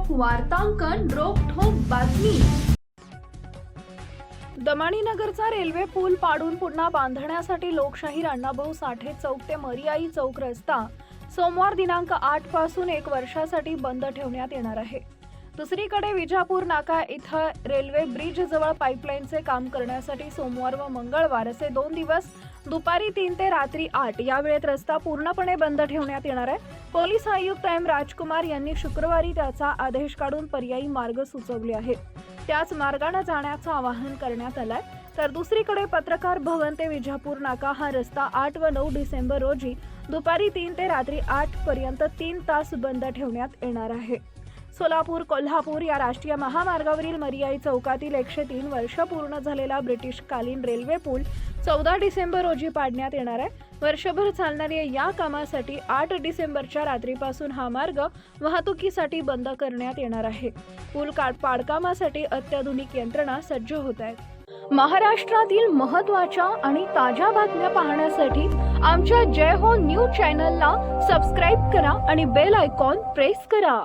वार्तांकन रोखठोक बातमी। दमाणीनगरचा रेल्वे पूल पाडून पुन्हा बांधण्यासाठी लोकशाहीर अण्णाभाऊ साठे चौक ते मरियाई चौक रस्ता सोमवार दिनांक 8 पासून 1 वर्षासाठी बंद ठेवण्यात येणार आहे। दुसरीकडे विजापूर नाका इथं रेल्वे ब्रिज जवळ पाईपलाईनचे काम करण्यासाठी सोमवार व मंगळवार असे 2 दिवस दुपारी 3 ते रात्री 8 या वेळेत रस्ता पूर्णपणे बंद ठेवण्यात येणार आहे। पोलीस आयुक्त एम राजकुमार यांनी शुक्रवारी त्याचा आदेश काढून पर्यायी मार्ग सुचवले आहेत। त्याच मार्गाने जाण्याचं आवाहन करण्यात आलंय। तर दुसरीकडे पत्रकार भवन ते विजापूर नाका हा रस्ता 8 व 9 डिसेंबर रोजी दुपारी 3 ते रात्री 8 पर्यंत 3 तास बंद ठेवण्यात येणार आहे। सोलापूर कोल्हापूर या राष्ट्रीय महामार्गावरील मरियाई चौकातील 103 वर्ष पूर्ण झालेला ब्रिटिशकालीन रेल्वे पूल 14 डिसेंबर रोजी पाडण्यात येणार आहे। वर्षभर चालणाऱ्या या कामासाठी 8 डिसेंबरच्या रात्रीपासून हा मार्ग वाहतुकीसाठी बंद करण्यात येणार आहे। पूल पाडकामासाठी अत्याधुनिक यंत्रणा सज्ज होत आहेत। महाराष्ट्रातील महत्त्वाच्या आणि ताज्या बातम्या पाहण्यासाठी आमच्या जय हो न्यूज चॅनलला सबस्क्राइब करा आणि बेल आयकॉन प्रेस करा।